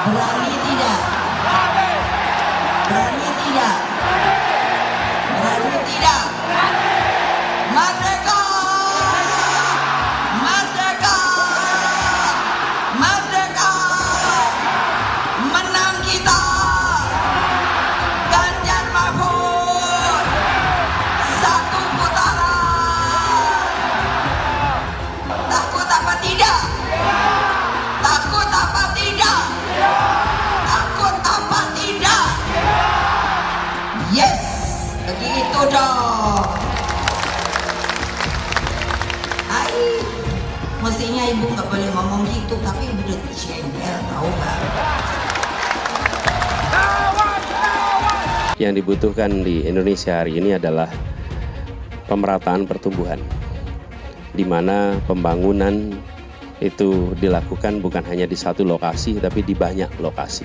Berani tidak? Berani tidak? Berani tidak? Merdeka! Merdeka! Merdeka! Menang kita! Ganjar Mahfud! Satu putaran! Takut apa tidak? Takut apa tidak? Takut apa tidak? Yes! Begitu dong! Mestinya ibu nggak boleh ngomong gitu, tapi ibu udah cengkel, tahu nggak? Yang dibutuhkan di Indonesia hari ini adalah pemerataan pertumbuhan, di mana pembangunan itu dilakukan bukan hanya di satu lokasi, tapi di banyak lokasi.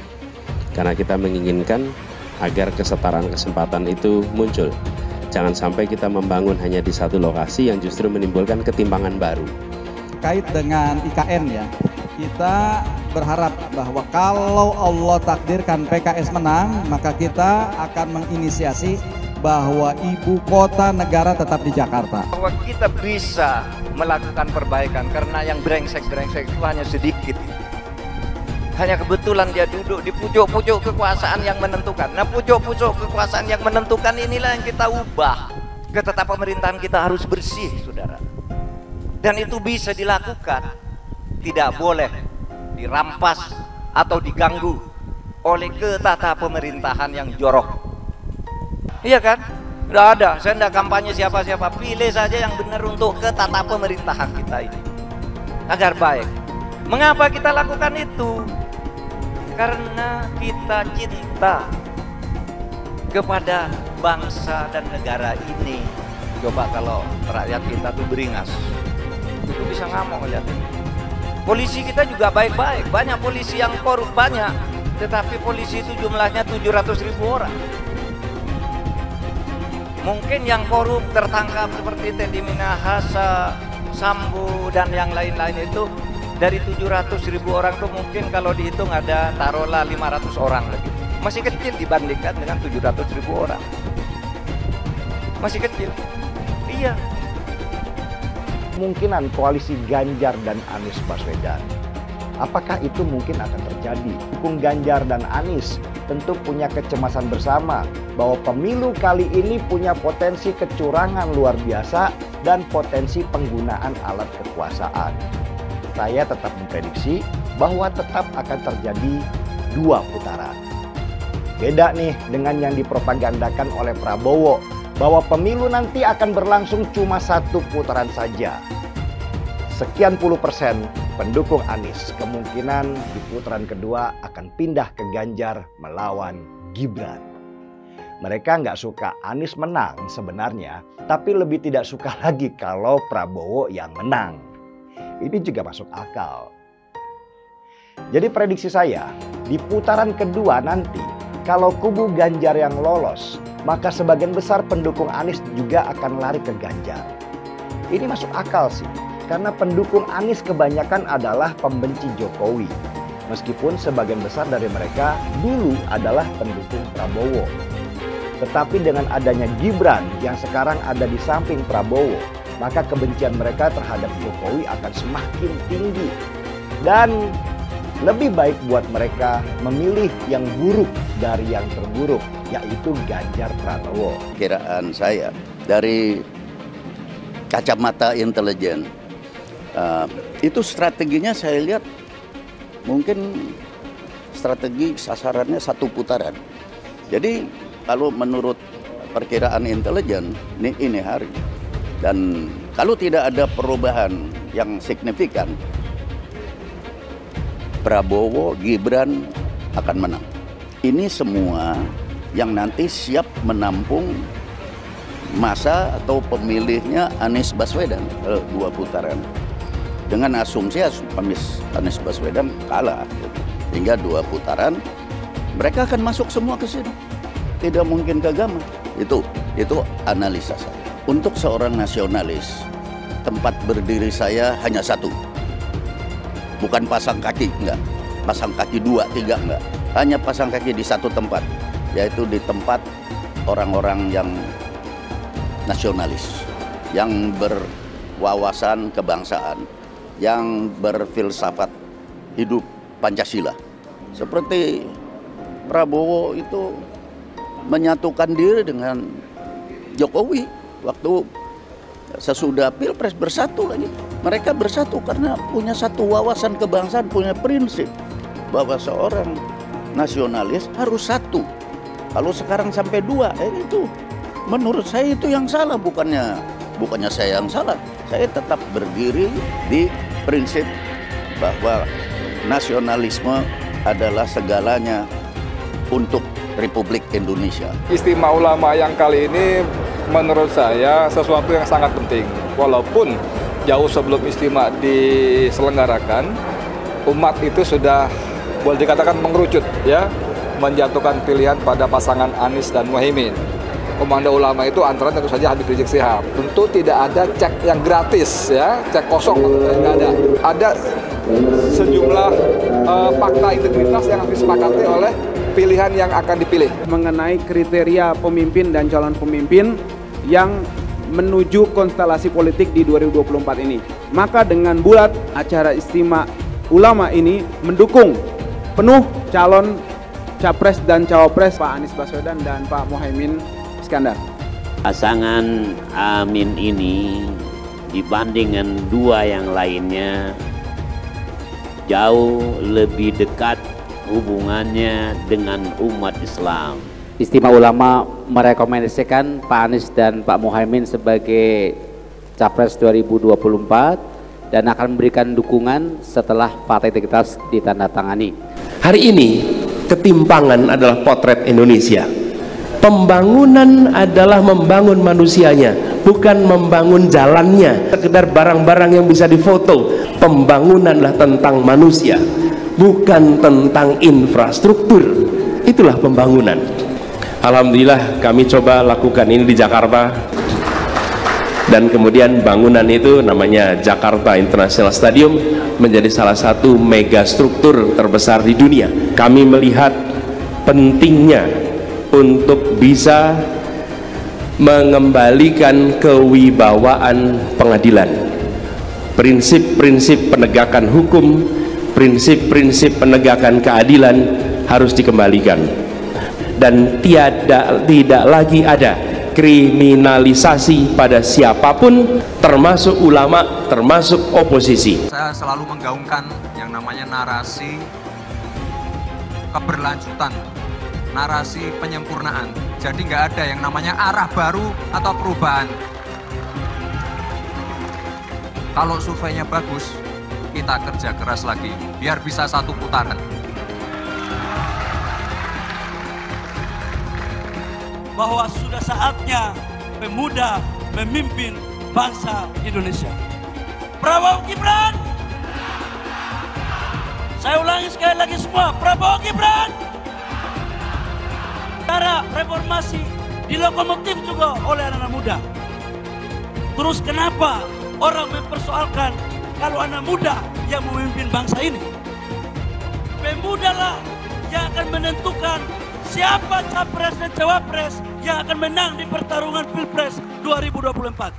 Karena kita menginginkan agar kesetaraan kesempatan itu muncul. Jangan sampai kita membangun hanya di satu lokasi yang justru menimbulkan ketimpangan baru. Terkait dengan IKN ya, kita berharap bahwa kalau Allah takdirkan PKS menang, maka kita akan menginisiasi bahwa ibu kota negara tetap di Jakarta. Bahwa kita bisa melakukan perbaikan karena yang brengsek-brengsek itu hanya sedikit. Hanya kebetulan dia duduk di pucuk-pucuk kekuasaan yang menentukan. Nah, pucuk-pucuk kekuasaan yang menentukan inilah yang kita ubah. Ketetapan pemerintahan kita harus bersih, saudara. Dan itu bisa dilakukan. Tidak boleh dirampas atau diganggu oleh ketata pemerintahan yang jorok. Iya kan? Tidak ada, saya tidak kampanye siapa-siapa. Pilih saja yang benar untuk ketata pemerintahan kita ini agar baik. Mengapa kita lakukan itu? Karena kita cinta kepada bangsa dan negara ini. Coba kalau rakyat kita tuh beringas, itu bisa ngamuk lihat ini. Polisi kita juga baik-baik, banyak polisi yang korup banyak, tetapi polisi itu jumlahnya 700.000 orang. Mungkin yang korup tertangkap seperti Teddy Minahasa, Sambo dan yang lain-lain itu dari 700.000 orang tuh mungkin kalau dihitung ada taruhlah 500 orang lagi. Masih kecil dibandingkan dengan 700.000 orang. Masih kecil. Iya. Kemungkinan koalisi Ganjar dan Anies Baswedan, apakah itu mungkin akan terjadi? Dukung Ganjar dan Anies tentu punya kecemasan bersama bahwa pemilu kali ini punya potensi kecurangan luar biasa dan potensi penggunaan alat kekuasaan. Saya tetap memprediksi bahwa tetap akan terjadi 2 putaran. Beda nih dengan yang dipropagandakan oleh Prabowo, bahwa pemilu nanti akan berlangsung cuma 1 putaran saja. Sekian puluh % pendukung Anies kemungkinan di putaran kedua akan pindah ke Ganjar melawan Gibran. Mereka nggak suka Anies menang sebenarnya, tapi lebih tidak suka lagi kalau Prabowo yang menang. Ini juga masuk akal. Jadi prediksi saya, di putaran kedua nanti, kalau kubu Ganjar yang lolos, maka sebagian besar pendukung Anies juga akan lari ke Ganjar. Ini masuk akal sih, karena pendukung Anies kebanyakan adalah pembenci Jokowi. Meskipun sebagian besar dari mereka dulu adalah pendukung Prabowo. Tetapi dengan adanya Gibran yang sekarang ada di samping Prabowo, maka kebencian mereka terhadap Jokowi akan semakin tinggi. Dan lebih baik buat mereka memilih yang buruk dari yang terburuk, yaitu Ganjar Pranowo. Kiraan saya dari kacamata intelijen, itu strateginya saya lihat mungkin strategi sasarannya 1 putaran. Jadi kalau menurut perkiraan intelijen ini hari, dan kalau tidak ada perubahan yang signifikan, Prabowo, Gibran akan menang. Ini semua yang nanti siap menampung masa atau pemilihnya Anies Baswedan 2 putaran. Dengan asumsi Anies Baswedan kalah hingga 2 putaran, mereka akan masuk semua ke sini. Tidak mungkin kegamah. Itu analisa saya. Untuk seorang nasionalis, tempat berdiri saya hanya satu. Bukan pasang kaki, enggak. pasang kaki 2, 3 enggak. Hanya pasang kaki di satu tempat, yaitu di tempat orang-orang yang nasionalis, yang berwawasan kebangsaan, yang berfilsafat hidup Pancasila. Seperti Prabowo itu menyatukan diri dengan Jokowi waktu sesudah Pilpres bersatu lagi. Mereka bersatu karena punya satu wawasan kebangsaan, punya prinsip bahwa seorang nasionalis harus satu. Kalau sekarang sampai 2, itu menurut saya itu yang salah, bukannya saya yang salah. Saya tetap berdiri di prinsip bahwa nasionalisme adalah segalanya untuk Republik Indonesia. Istimewa ulama yang kali ini menurut saya sesuatu yang sangat penting. Walaupun jauh sebelum istimewa diselenggarakan, umat itu sudah boleh dikatakan mengerucut, ya, menjatuhkan pilihan pada pasangan Anies dan Muhaimin. Komando ulama itu antara tentu saja Habib Rizik Syihab. Tentu tidak ada cek yang gratis, ya, cek kosong nggak ada. Ada sejumlah fakta integritas yang harus disepakati oleh pilihan yang akan dipilih. Mengenai kriteria pemimpin dan calon pemimpin yang menuju konstelasi politik di 2024 ini. Maka dengan bulat acara istimewa ulama ini mendukung penuh calon capres dan cawapres Pak Anies Baswedan dan Pak Muhaimin Iskandar. Pasangan Amin ini dibandingkan 2 yang lainnya jauh lebih dekat hubungannya dengan umat Islam. Istimewa ulama merekomendasikan Pak Anies dan Pak Muhaimin sebagai capres 2024 dan akan memberikan dukungan setelah fakta integritas ditandatangani. Hari ini ketimpangan adalah potret Indonesia. Pembangunan adalah membangun manusianya, bukan membangun jalannya, sekedar barang-barang yang bisa difoto. Pembangunanlah tentang manusia, bukan tentang infrastruktur. Itulah pembangunan. Alhamdulillah kami coba lakukan ini di Jakarta, dan kemudian bangunan itu namanya Jakarta International Stadium menjadi salah satu megastruktur terbesar di dunia. Kami melihat pentingnya untuk bisa mengembalikan kewibawaan pengadilan, prinsip-prinsip penegakan hukum, prinsip-prinsip penegakan keadilan harus dikembalikan, dan tidak lagi ada kriminalisasi pada siapapun, termasuk ulama, termasuk oposisi. Saya selalu menggaungkan yang namanya narasi keberlanjutan, narasi penyempurnaan. Jadi nggak ada yang namanya arah baru atau perubahan. Kalau surveinya bagus, kita kerja keras lagi biar bisa satu putaran. Bahwa sudah saatnya pemuda memimpin bangsa Indonesia. Prabowo Gibran. Saya ulangi sekali lagi semua, Prabowo Gibran. Cara reformasi dilokomotif juga oleh anak muda. Terus kenapa orang mempersoalkan kalau anak muda yang memimpin bangsa ini? Pemudalah yang akan menentukan siapa capres dan cawapres yang akan menang di pertarungan Pilpres 2024.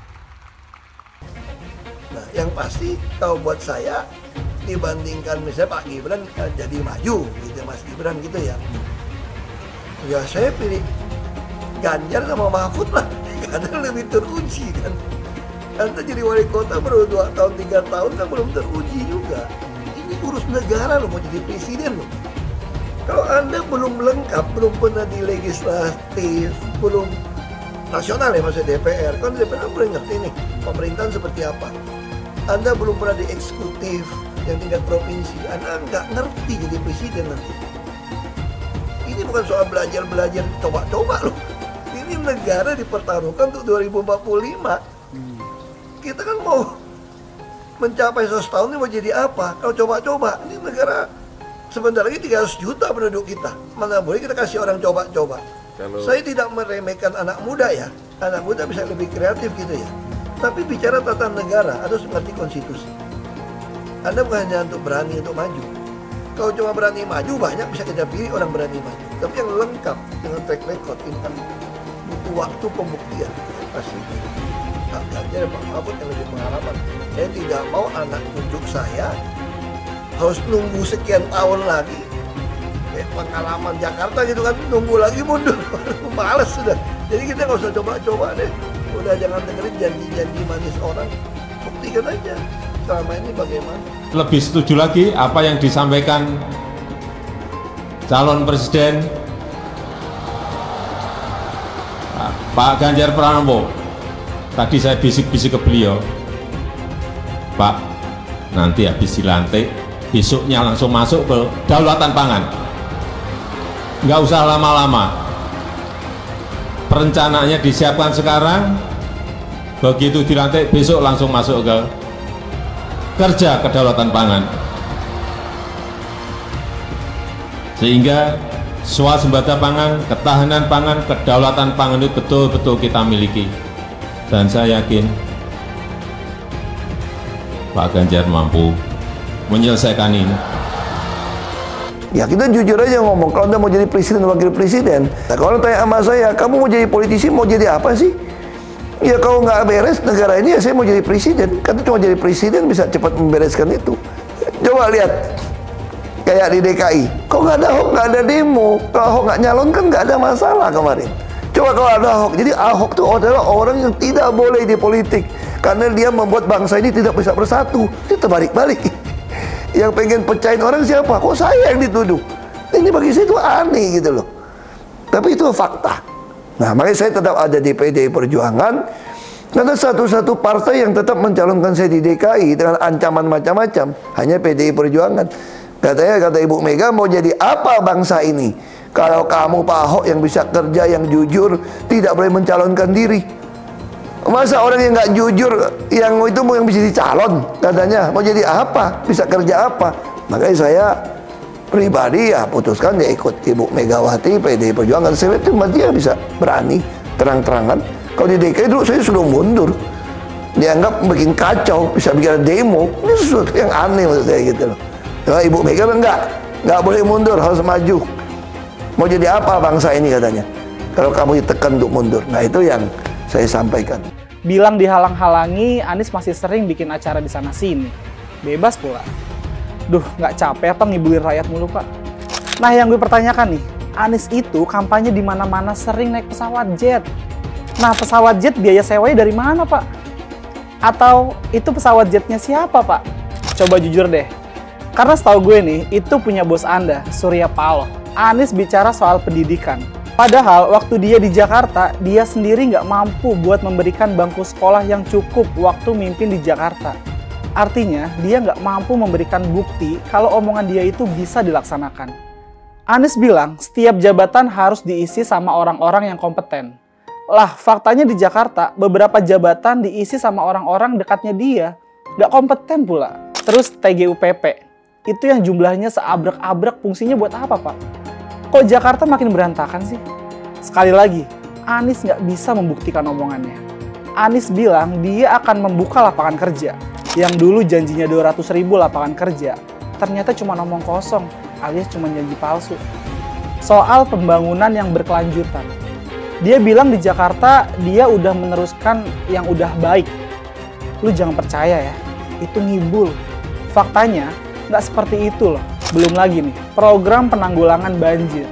Nah, yang pasti kalau buat saya dibandingkan misalnya Pak Gibran jadi maju gitu, Mas Gibran gitu ya. Ya saya pilih Ganjar sama Mahfud lah, karena lebih teruji kan. Anda jadi wali kota baru 2 tahun 3 tahun kan belum teruji juga. Ini urus negara loh, mau jadi presiden loh. Kalau Anda belum lengkap, belum pernah di legislatif, belum nasional ya maksudnya DPR, kan DPR belum ngerti nih pemerintahan seperti apa. Anda belum pernah di eksekutif yang tingkat provinsi, Anda nggak ngerti jadi presiden nanti. Ini bukan soal belajar coba-coba loh. Ini negara dipertaruhkan untuk 2045. Kita kan mau mencapai 100 tahun ini mau jadi apa? Kalau coba-coba, ini negara sebentar lagi 300 juta penduduk kita. Mana boleh kita kasih orang coba-coba. Saya tidak meremehkan anak muda ya. Anak muda bisa lebih kreatif gitu ya. Tapi bicara tata negara harus mengerti konstitusi. Anda bukan hanya untuk berani untuk maju. Kalau cuma berani maju, banyak bisa kita pilih orang berani maju. Tapi yang lengkap dengan track record ini kan butuh waktu pembuktian. Pasti Pak Ganjar, Pak Mahfud yang lebih pengalaman. Saya tidak mau anak cucu saya harus nunggu sekian tahun lagi. Pengalaman Jakarta gitu kan, nunggu lagi mundur. Males sudah. Jadi kita nggak usah coba-coba deh. Udah jangan dengerin janji-janji manis orang. Buktikan aja selama ini bagaimana. Lebih setuju lagi apa yang disampaikan calon presiden Pak Ganjar Pranowo. Tadi saya bisik-bisik ke beliau, Pak, nanti habis dilantik, besoknya langsung masuk ke kedaulatan pangan. Nggak usah lama-lama. Perencanaannya disiapkan sekarang, begitu dilantik besok langsung masuk ke kerja kedaulatan pangan. Sehingga swasembada pangan, ketahanan pangan, kedaulatan pangan itu betul-betul kita miliki. Dan saya yakin Pak Ganjar mampu menyelesaikan ini. Ya kita jujur aja ngomong, kalau Anda mau jadi presiden dan wakil presiden, nah, kalau tanya sama saya, kamu mau jadi politisi, mau jadi apa sih? Ya kalau nggak beres negara ini, ya saya mau jadi presiden. Kan cuma jadi presiden bisa cepat membereskan itu. Coba lihat, kayak di DKI, kok nggak ada Ahok, nggak ada demo. Kalau Ahok nggak nyalon kan nggak ada masalah kemarin. Coba kalau ada Ahok, jadi Ahok itu adalah orang yang tidak boleh di politik. Karena dia membuat bangsa ini tidak bisa bersatu. Dia terbalik-balik. Yang pengen pecahin orang siapa? Kok saya yang dituduh? Ini bagi saya itu aneh gitu loh. Tapi itu fakta. Nah, makanya saya tetap ada di PDI Perjuangan. Karena satu-satu partai yang tetap mencalonkan saya di DKI dengan ancaman macam-macam hanya PDI Perjuangan. Kata Ibu Mega, mau jadi apa bangsa ini? Kalau kamu Pak Ahok yang bisa kerja, yang jujur, tidak boleh mencalonkan diri. Masa orang yang nggak jujur, yang itu mau yang bisa dicalon, katanya mau jadi apa, bisa kerja apa? Makanya saya pribadi ya putuskan ya ikut Ibu Megawati, PDI Perjuangan. Saya lihat dia bisa berani terang-terangan. Kalau di DKI dulu saya sudah mundur, dianggap bikin kacau, bisa bikin demo. Ini sesuatu yang aneh menurut saya gitu loh. Nah, Ibu Mega nggak boleh mundur, harus maju. Mau jadi apa bangsa ini katanya? Kalau kamu ditekan untuk mundur. Nah itu yang saya sampaikan. Bilang dihalang-halangi, Anies masih sering bikin acara di sana-sini. Bebas pula. Duh, nggak capek apa ngibulin rakyat mulu, Pak? Nah, yang gue pertanyakan nih, Anies itu kampanye di mana-mana sering naik pesawat jet. Nah, pesawat jet biaya sewanya dari mana, Pak? Atau itu pesawat jetnya siapa, Pak? Coba jujur deh. Karena setahu gue nih, itu punya bos Anda, Surya Paloh. Anies bicara soal pendidikan. Padahal waktu dia di Jakarta, dia sendiri nggak mampu buat memberikan bangku sekolah yang cukup waktu mimpin di Jakarta. Artinya, dia nggak mampu memberikan bukti kalau omongan dia itu bisa dilaksanakan. Anies bilang, setiap jabatan harus diisi sama orang-orang yang kompeten. Lah, faktanya di Jakarta, beberapa jabatan diisi sama orang-orang dekatnya dia. Nggak kompeten pula. Terus TGUPP. Itu yang jumlahnya seabrek-abrek, fungsinya buat apa, Pak? Kok Jakarta makin berantakan sih? Sekali lagi, Anies nggak bisa membuktikan omongannya. Anies bilang dia akan membuka lapangan kerja. Yang dulu janjinya 200.000 lapangan kerja, ternyata cuma ngomong kosong, alias cuma janji palsu. Soal pembangunan yang berkelanjutan. Dia bilang di Jakarta dia udah meneruskan yang udah baik. Lu jangan percaya ya, itu ngibul. Faktanya, nggak seperti itu loh. Belum lagi nih, program penanggulangan banjir.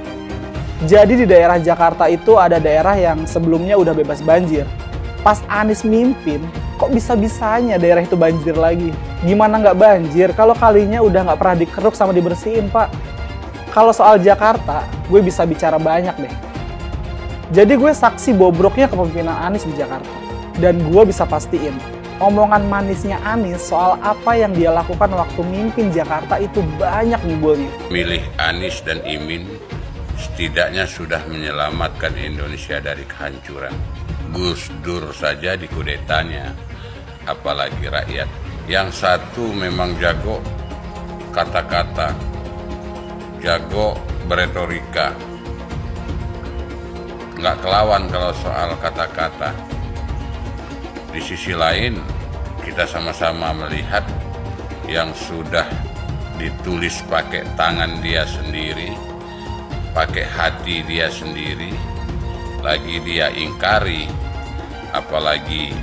Jadi di daerah Jakarta itu ada daerah yang sebelumnya udah bebas banjir. Pas Anies mimpin, kok bisa-bisanya daerah itu banjir lagi? Gimana nggak banjir kalau kalinya udah nggak pernah dikeruk sama dibersihin, Pak? Kalau soal Jakarta, gue bisa bicara banyak deh. Jadi gue saksi bobroknya kepemimpinan Anies di Jakarta. Dan gue bisa pastiin, omongan manisnya Anies soal apa yang dia lakukan waktu mimpin Jakarta itu banyak ngibulnya. Milih Anies dan Imin setidaknya sudah menyelamatkan Indonesia dari kehancuran. Gus Dur saja dikudetanya, apalagi rakyat. Yang satu memang jago kata-kata, jago beretorika, nggak kelawan kalau soal kata-kata. Di sisi lain, kita sama-sama melihat yang sudah ditulis pakai tangan dia sendiri, pakai hati dia sendiri, lagi dia ingkari, apalagi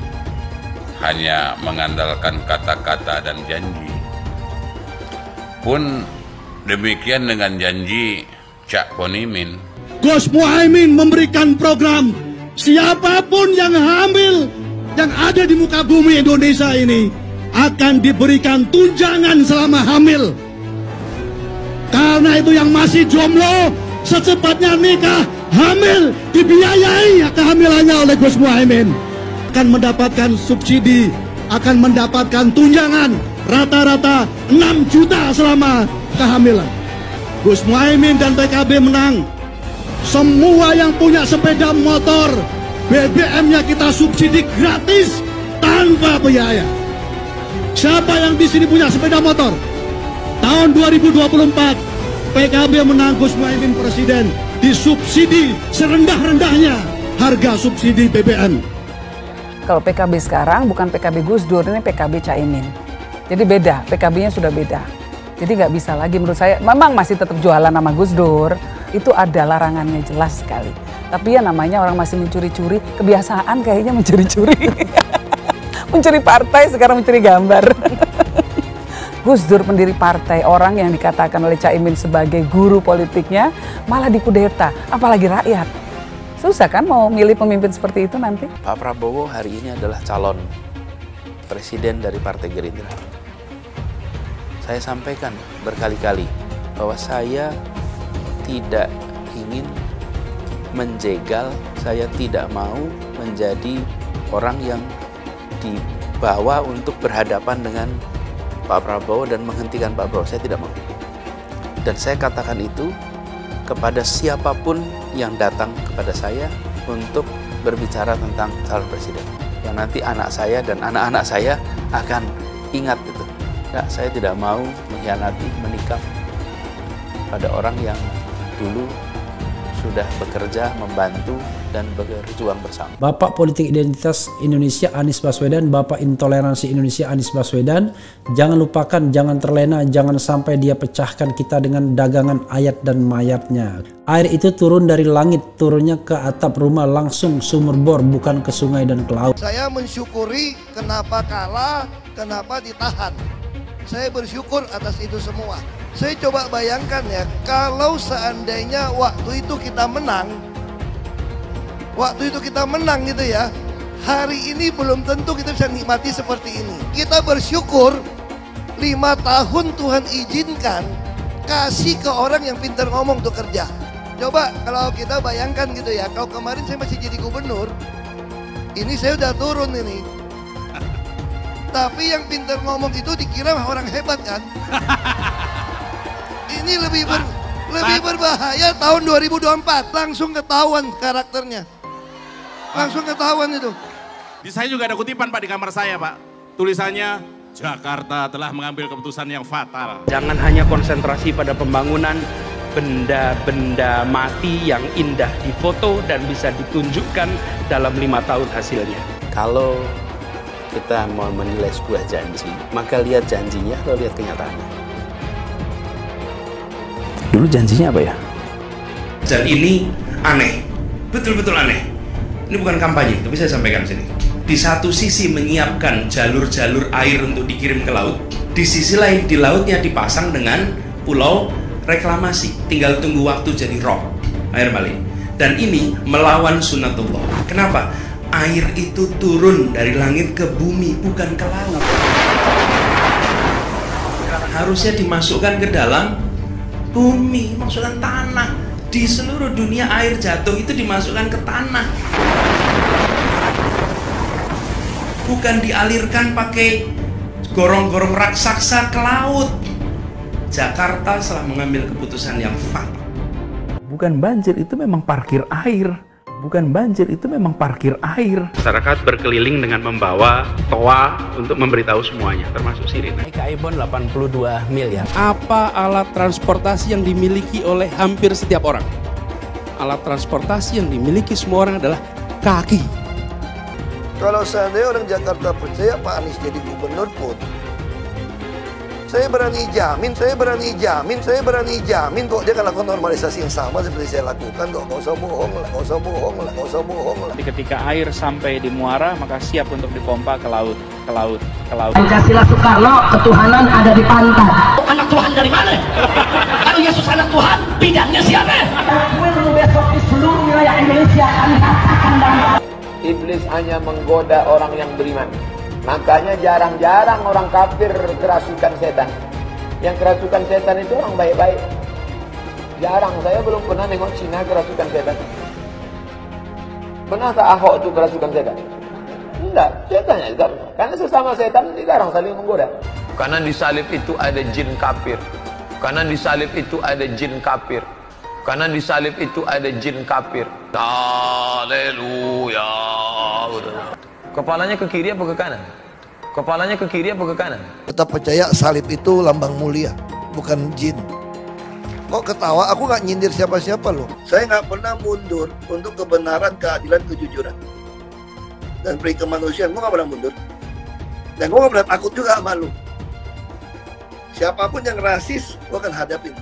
hanya mengandalkan kata-kata dan janji. Pun demikian dengan janji Cak Ponimin. Gus Muhaimin memberikan program siapapun yang hamil yang ada di muka bumi Indonesia ini akan diberikan tunjangan selama hamil. Karena itu yang masih jomblo secepatnya nikah, hamil, dibiayai kehamilannya oleh Gus Muhaimin. Akan mendapatkan subsidi, akan mendapatkan tunjangan rata-rata 6 juta selama kehamilan. Gus Muhaimin dan PKB menang. Semua yang punya sepeda motor, BBM-nya kita subsidi gratis tanpa biaya. Siapa yang di sini punya sepeda motor? Tahun 2024 PKB menang, Gus Muhaimin presiden, disubsidi serendah-rendahnya harga subsidi BBM. Kalau PKB sekarang bukan PKB Gus Dur, ini PKB Caimin. Jadi beda, PKB-nya sudah beda. Jadi nggak bisa lagi menurut saya, memang masih tetap jualan nama Gus Dur, itu ada larangannya jelas sekali. Tapi ya namanya orang masih mencuri-curi, kebiasaan kayaknya mencuri-curi. Mencuri partai, sekarang mencuri gambar. Gus Dur pendiri partai, orang yang dikatakan oleh Caimin sebagai guru politiknya, malah dikudeta, apalagi rakyat. Susah kan mau milih pemimpin seperti itu nanti? Pak Prabowo hari ini adalah calon presiden dari Partai Gerindra. Saya sampaikan berkali-kali bahwa saya tidak ingin menjegal, saya tidak mau menjadi orang yang dibawa untuk berhadapan dengan Pak Prabowo dan menghentikan Pak Prabowo. Saya tidak mau. Dan saya katakan itu kepada siapapun yang datang kepada saya untuk berbicara tentang calon presiden. Yang nanti anak saya dan anak-anak saya akan ingat itu. Nah, saya tidak mau mengkhianati, menikam pada orang yang dulu sudah bekerja, membantu, dan berjuang bersama. Bapak Politik Identitas Indonesia Anies Baswedan, Bapak Intoleransi Indonesia Anies Baswedan, jangan lupakan, jangan terlena, jangan sampai dia pecahkan kita dengan dagangan ayat dan mayatnya. Air itu turun dari langit, turunnya ke atap rumah langsung sumur bor, bukan ke sungai dan ke laut. Saya mensyukuri kenapa kalah, kenapa ditahan. Saya bersyukur atas itu semua. Saya coba bayangkan ya, kalau seandainya waktu itu kita menang, gitu ya, hari ini belum tentu kita bisa nikmati seperti ini. Kita bersyukur 5 tahun Tuhan izinkan kasih ke orang yang pintar ngomong untuk kerja. Coba kalau kita bayangkan gitu ya, kalau kemarin saya masih jadi gubernur, ini saya udah turun ini. Tapi yang pintar ngomong itu dikira orang hebat kan? Ini lebih berbahaya tahun 2024, langsung ketahuan karakternya. Langsung ketahuan itu. Di saya juga ada kutipan Pak di kamar saya Pak. Tulisannya, Jakarta telah mengambil keputusan yang fatal. Jangan hanya konsentrasi pada pembangunan benda-benda mati yang indah difoto dan bisa ditunjukkan dalam 5 tahun hasilnya. Kalau kita mau menilai sebuah janji, maka lihat janjinya atau lihat kenyataannya. Dulu janjinya apa ya? Dan ini aneh, betul-betul aneh. Ini bukan kampanye, tapi saya sampaikan sini. Di satu sisi menyiapkan jalur-jalur air untuk dikirim ke laut, di sisi lain di lautnya dipasang dengan pulau reklamasi. Tinggal tunggu waktu jadi rob, air balik. Dan ini melawan sunatullah. Kenapa? Air itu turun dari langit ke bumi, bukan ke laut. Harusnya dimasukkan ke dalam bumi, masukkan tanah. Di seluruh dunia air jatuh itu dimasukkan ke tanah. Bukan dialirkan pakai gorong-gorong raksasa ke laut. Jakarta telah mengambil keputusan yang fatal. Bukan banjir, itu memang parkir air. Bukan banjir, itu memang parkir air. Masyarakat berkeliling dengan membawa toa untuk memberitahu semuanya, termasuk sirine. IKI Bond 82 miliar. Apa alat transportasi yang dimiliki oleh hampir setiap orang? Alat transportasi yang dimiliki semua orang adalah kaki. Kalau seandainya orang Jakarta percaya Pak Anies jadi gubernur pun, saya berani jamin kok dia akan lakukan normalisasi yang sama seperti saya lakukan kok. Nggak usah bohong lah. Ketika air sampai di muara, maka siap untuk dipompa ke laut. Pancasila Soekarno, ketuhanan ada di pantai. Anak Tuhan dari mana? Kalau Yesus anak Tuhan, bidangnya siapa? Besok di seluruh wilayah Indonesia kami katakan dan iblis hanya menggoda orang yang beriman. Makanya jarang-jarang orang kafir kerasukan setan. Yang kerasukan setan itu orang baik-baik. Jarang, saya belum pernah nengok Cina kerasukan setan. Pernah tak Ahok itu kerasukan setan? Enggak, setannya juga pernah. Karena sesama setan dilarang saling menggoda. Karena di salib itu ada jin kafir. Karena di salib itu ada jin kafir. Karena di salib itu ada jin kafir. Haleluya. Kepalanya ke kiri apa ke kanan? Kepalanya ke kiri apa ke kanan? Tetap percaya salib itu lambang mulia, bukan jin. Kok ketawa? Aku nggak nyindir siapa-siapa loh. Saya nggak pernah mundur untuk kebenaran, keadilan, kejujuran, dan peri kemanusiaan. Gue nggak pernah mundur. Dan gue nggak pernah takut juga sama lu. Siapapun yang rasis, gue akan hadapin.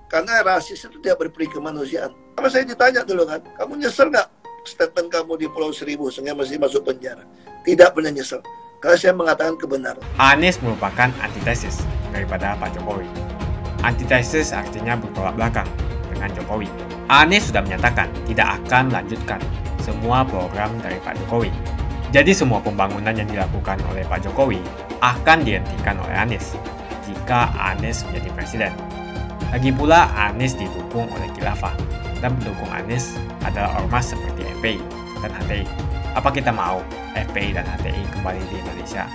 Karena rasis itu tidak berperi kemanusiaan. Sama saya ditanya dulu kan, kamu nyesel nggak statement kamu di Pulau Seribu sehingga masih masuk penjara? Tidak pernah nyesel, karena saya mengatakan kebenaran. Anies merupakan antitesis daripada Pak Jokowi. Antitesis artinya bertolak belakang dengan Jokowi. Anies sudah menyatakan tidak akan melanjutkan semua program dari Pak Jokowi. Jadi semua pembangunan yang dilakukan oleh Pak Jokowi akan dihentikan oleh Anies jika Anies menjadi presiden. Lagi pula Anies didukung oleh khilafah, dan pendukung Anies adalah ormas seperti FPI dan HTI. Apa kita mau FPI dan HTI kembali di Indonesia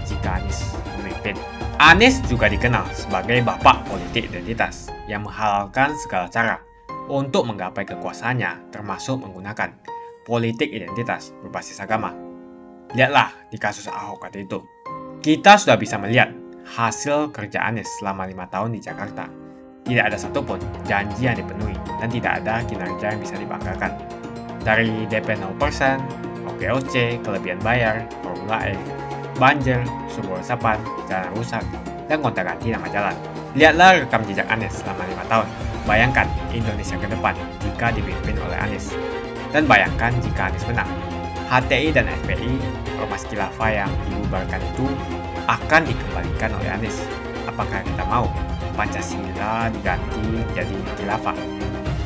jika Anies memimpin? Anies juga dikenal sebagai bapak politik identitas yang menghalalkan segala cara untuk menggapai kekuasaannya, termasuk menggunakan politik identitas berbasis agama. Lihatlah di kasus Ahok waktu itu. Kita sudah bisa melihat hasil kerja Anies selama 5 tahun di Jakarta. Tidak ada satupun janji yang dipenuhi dan tidak ada kinerja yang bisa dibanggakan. Dari DP 0%, OKOC, kelebihan bayar, Formula E, banjir, sumber resapan, jalan rusak, dan gonta-ganti nama jalan. Lihatlah rekam jejak Anies selama 5 tahun. Bayangkan Indonesia ke depan jika dipimpin oleh Anies. Dan bayangkan jika Anies menang. HTI dan FPI, ormas khilafah yang dibubarkan itu akan dikembalikan oleh Anies. Apakah kita mau Pancasila diganti jadi khilafah?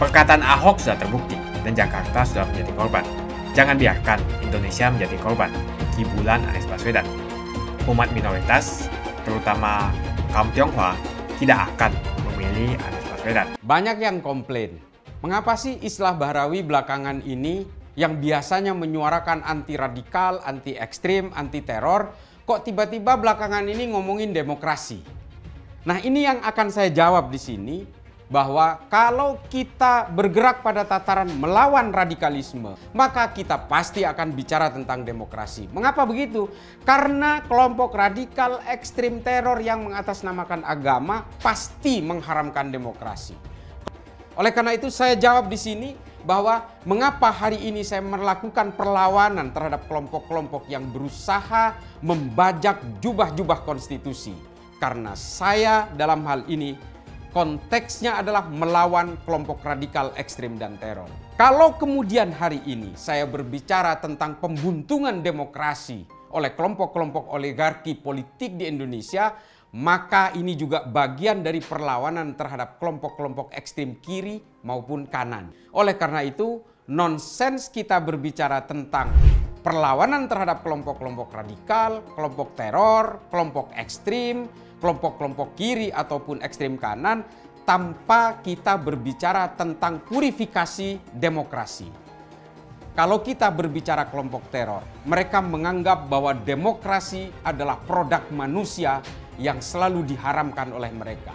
Perkataan Ahok sudah terbukti dan Jakarta sudah menjadi korban. Jangan biarkan Indonesia menjadi korban kibulan Anies Baswedan. Umat minoritas, terutama kaum Tionghoa, tidak akan memilih Anies Baswedan. Banyak yang komplain, mengapa sih Islah Bahrawi belakangan ini yang biasanya menyuarakan anti radikal, anti ekstrim, anti teror, kok tiba-tiba belakangan ini ngomongin demokrasi? Nah, ini yang akan saya jawab di sini, bahwa kalau kita bergerak pada tataran melawan radikalisme, maka kita pasti akan bicara tentang demokrasi. Mengapa begitu? Karena kelompok radikal, ekstrim, teror yang mengatasnamakan agama pasti mengharamkan demokrasi. Oleh karena itu saya jawab di sini bahwa mengapa hari ini saya melakukan perlawanan terhadap kelompok-kelompok yang berusaha membajak jubah-jubah konstitusi. Karena saya dalam hal ini konteksnya adalah melawan kelompok radikal, ekstrim, dan teror. Kalau kemudian hari ini saya berbicara tentang pembuntungan demokrasi oleh kelompok-kelompok oligarki politik di Indonesia, maka ini juga bagian dari perlawanan terhadap kelompok-kelompok ekstrim kiri maupun kanan. Oleh karena itu, nonsens kita berbicara tentang perlawanan terhadap kelompok-kelompok radikal, kelompok teror, kelompok ekstrim, kelompok-kelompok kiri ataupun ekstrem kanan tanpa kita berbicara tentang purifikasi demokrasi. Kalau kita berbicara kelompok teror, mereka menganggap bahwa demokrasi adalah produk manusia yang selalu diharamkan oleh mereka.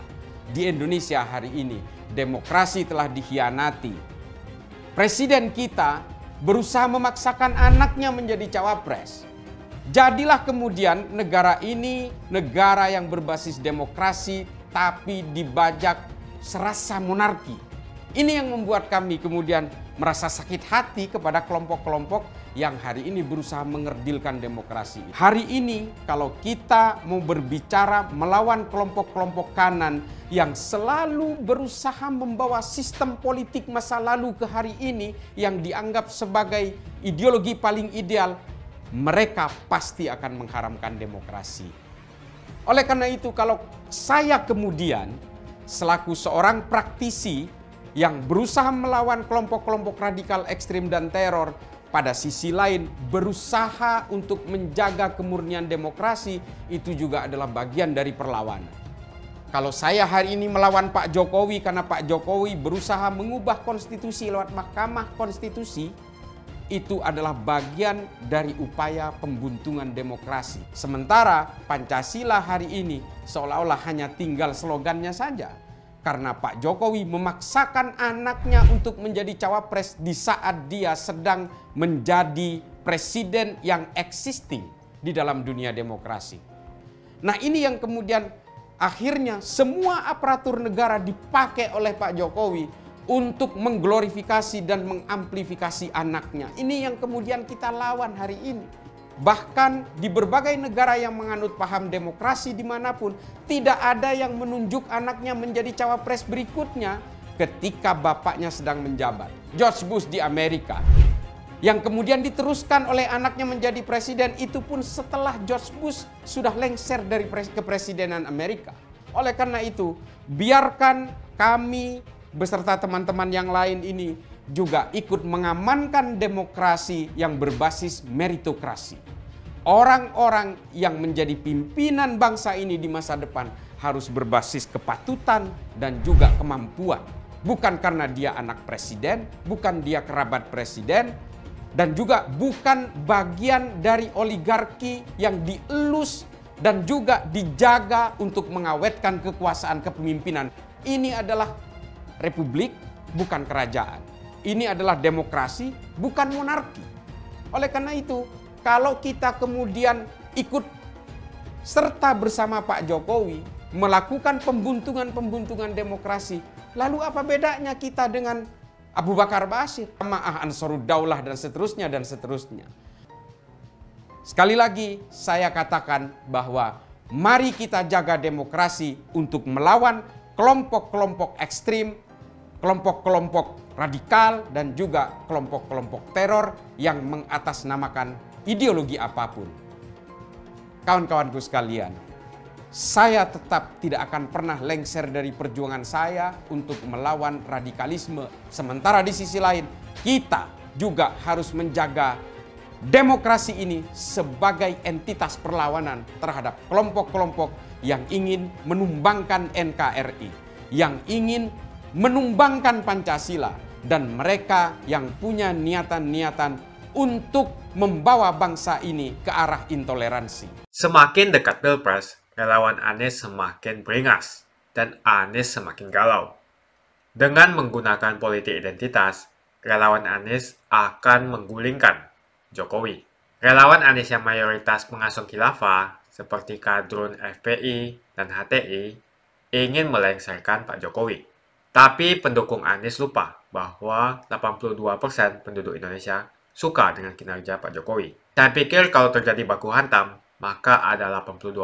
Di Indonesia hari ini, demokrasi telah dikhianati. Presiden kita berusaha memaksakan anaknya menjadi cawapres. Jadilah kemudian negara ini negara yang berbasis demokrasi tapi dibajak serasa monarki. Ini yang membuat kami kemudian merasa sakit hati kepada kelompok-kelompok yang hari ini berusaha mengerdilkan demokrasi. Hari ini kalau kita mau berbicara melawan kelompok-kelompok kanan yang selalu berusaha membawa sistem politik masa lalu ke hari ini yang dianggap sebagai ideologi paling ideal, mereka pasti akan mengharamkan demokrasi. Oleh karena itu, kalau saya kemudian selaku seorang praktisi yang berusaha melawan kelompok-kelompok radikal ekstrim dan teror, pada sisi lain berusaha untuk menjaga kemurnian demokrasi, itu juga adalah bagian dari perlawanan. Kalau saya hari ini melawan Pak Jokowi karena Pak Jokowi berusaha mengubah konstitusi lewat Mahkamah Konstitusi, itu adalah bagian dari upaya pembuntungan demokrasi. Sementara Pancasila hari ini seolah-olah hanya tinggal slogannya saja. Karena Pak Jokowi memaksakan anaknya untuk menjadi cawapres di saat dia sedang menjadi presiden yang existing di dalam dunia demokrasi. Nah, ini yang kemudian akhirnya semua aparatur negara dipakai oleh Pak Jokowi untuk mengglorifikasi dan mengamplifikasi anaknya. Ini yang kemudian kita lawan hari ini. Bahkan di berbagai negara yang menganut paham demokrasi dimanapun, tidak ada yang menunjuk anaknya menjadi cawapres berikutnya ketika bapaknya sedang menjabat. George Bush di Amerika, yang kemudian diteruskan oleh anaknya menjadi presiden, itu pun setelah George Bush sudah lengser dari kepresidenan Amerika. Oleh karena itu, biarkan kami beserta teman-teman yang lain ini juga ikut mengamankan demokrasi yang berbasis meritokrasi. Orang-orang yang menjadi pimpinan bangsa ini di masa depan harus berbasis kepatutan dan juga kemampuan. Bukan karena dia anak presiden, bukan dia kerabat presiden, dan juga bukan bagian dari oligarki yang dielus dan juga dijaga untuk mengawetkan kekuasaan kepemimpinan. Ini adalah republik, bukan kerajaan. Ini adalah demokrasi, bukan monarki. Oleh karena itu, kalau kita kemudian ikut serta bersama Pak Jokowi melakukan pembuntungan demokrasi, lalu apa bedanya kita dengan Abu Bakar Bashir, Jamaah Ansarud Daulah dan seterusnya dan seterusnya. Sekali lagi saya katakan bahwa mari kita jaga demokrasi untuk melawan kelompok-kelompok ekstrim, kelompok-kelompok radikal dan juga kelompok-kelompok teror yang mengatasnamakan ideologi apapun. Kawan-kawanku sekalian, saya tetap tidak akan pernah lengser dari perjuangan saya untuk melawan radikalisme. Sementara di sisi lain, kita juga harus menjaga demokrasi ini sebagai entitas perlawanan terhadap kelompok-kelompok yang ingin menumbangkan NKRI, yang ingin menumbangkan Pancasila, dan mereka yang punya niatan-niatan untuk membawa bangsa ini ke arah intoleransi. Semakin dekat Pilpres, relawan Anies semakin beringas dan Anies semakin galau. Dengan menggunakan politik identitas, relawan Anies akan menggulingkan Jokowi. Relawan Anies yang mayoritas mengasung khilafah seperti kadrun FPI dan HTI ingin melengsarkan Pak Jokowi. Tapi pendukung Anies lupa bahwa 82% penduduk Indonesia suka dengan kinerja Pak Jokowi. Saya pikir kalau terjadi baku hantam, maka ada 82%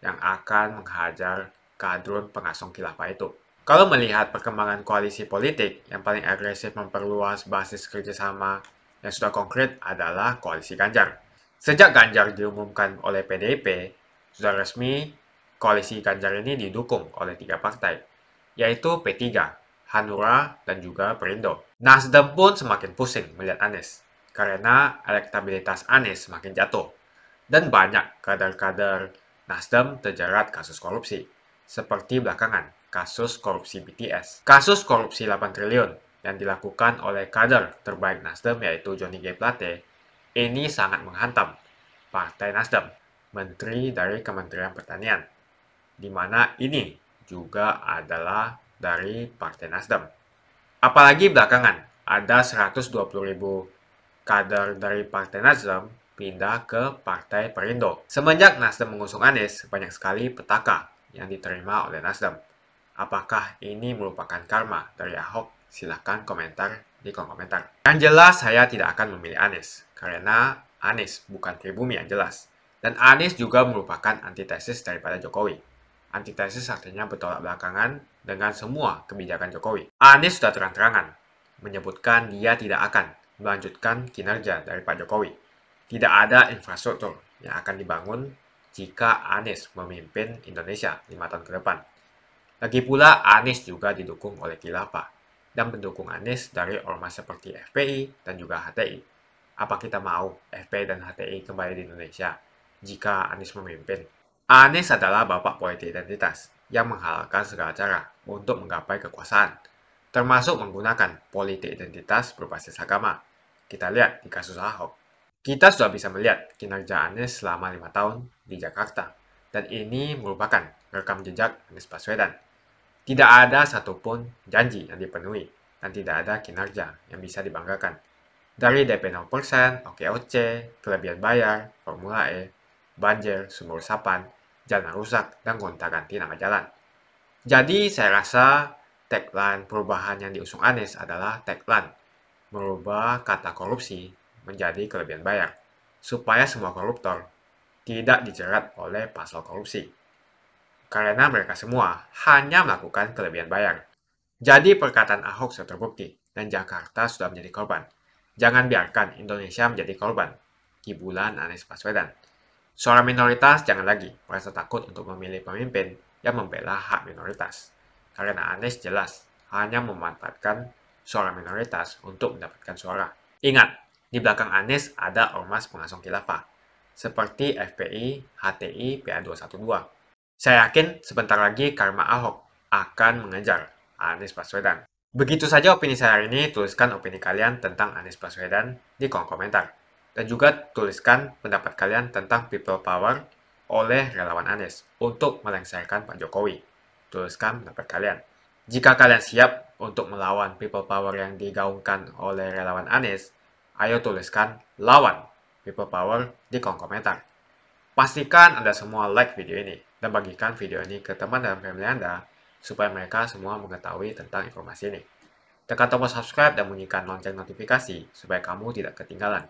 yang akan menghajar kadrun pengasung khilafah itu. Kalau melihat perkembangan koalisi politik yang paling agresif memperluas basis kerjasama yang sudah konkret adalah koalisi Ganjar. Sejak Ganjar diumumkan oleh PDIP, sudah resmi koalisi Ganjar ini didukung oleh 3 partai, yaitu P3, Hanura, dan juga Perindo. Nasdem pun semakin pusing melihat Anies, karena elektabilitas Anies semakin jatuh. Dan banyak kader-kader Nasdem terjerat kasus korupsi, seperti belakangan kasus korupsi BTS. Kasus korupsi 8 triliun yang dilakukan oleh kader terbaik Nasdem yaitu Johnny G. Plate, ini sangat menghantam Partai Nasdem, Menteri dari Kementerian Pertanian, di mana ini juga adalah dari Partai Nasdem. Apalagi belakangan ada 120.000 kader dari Partai Nasdem pindah ke Partai Perindo. Semenjak Nasdem mengusung Anies, banyak sekali petaka yang diterima oleh Nasdem. Apakah ini merupakan karma dari Ahok? Silahkan komentar di kolom komentar. Yang jelas saya tidak akan memilih Anies, karena Anies bukan pribumi yang jelas. Dan Anies juga merupakan antitesis daripada Jokowi. Antitesis artinya bertolak belakangan dengan semua kebijakan Jokowi. Anies sudah terang-terangan menyebutkan dia tidak akan melanjutkan kinerja dari Pak Jokowi. Tidak ada infrastruktur yang akan dibangun jika Anies memimpin Indonesia 5 tahun ke depan. Lagi pula Anies juga didukung oleh khilafah dan pendukung Anies dari ormas seperti FPI dan juga HTI. Apa kita mau FPI dan HTI kembali di Indonesia jika Anies memimpin? Anies adalah bapak politik identitas yang menghalalkan segala cara untuk menggapai kekuasaan, termasuk menggunakan politik identitas berbasis agama. Kita lihat di kasus Ahok. Kita sudah bisa melihat kinerja Anies selama 5 tahun di Jakarta, dan ini merupakan rekam jejak Anies Baswedan. Tidak ada satupun janji yang dipenuhi, dan tidak ada kinerja yang bisa dibanggakan. Dari DP 0%, OKOC, kelebihan bayar, Formula E, banjir, sumur resapan, jalan rusak, dan gonta-ganti nama jalan. Jadi saya rasa tagline perubahan yang diusung Anies adalah tagline merubah kata korupsi menjadi kelebihan bayar, supaya semua koruptor tidak dijerat oleh pasal korupsi. Karena mereka semua hanya melakukan kelebihan bayar. Jadi perkataan Ahok sudah terbukti, dan Jakarta sudah menjadi korban. Jangan biarkan Indonesia menjadi korban kibulan Anies Baswedan. Suara minoritas jangan lagi merasa takut untuk memilih pemimpin yang membela hak minoritas. Karena Anies jelas hanya memanfaatkan suara minoritas untuk mendapatkan suara. Ingat, di belakang Anies ada ormas pengasong khilafah, seperti FPI, HTI, PA212. Saya yakin sebentar lagi karma Ahok akan mengejar Anies Baswedan. Begitu saja opini saya hari ini. Tuliskan opini kalian tentang Anies Baswedan di kolom komentar. Dan juga tuliskan pendapat kalian tentang people power oleh relawan Anies untuk melengsarkan Pak Jokowi. Tuliskan pendapat kalian. Jika kalian siap untuk melawan people power yang digaungkan oleh relawan Anies, ayo tuliskan lawan people power di kolom komentar. Pastikan Anda semua like video ini dan bagikan video ini ke teman dan family Anda supaya mereka semua mengetahui tentang informasi ini. Tekan tombol subscribe dan bunyikan lonceng notifikasi supaya kamu tidak ketinggalan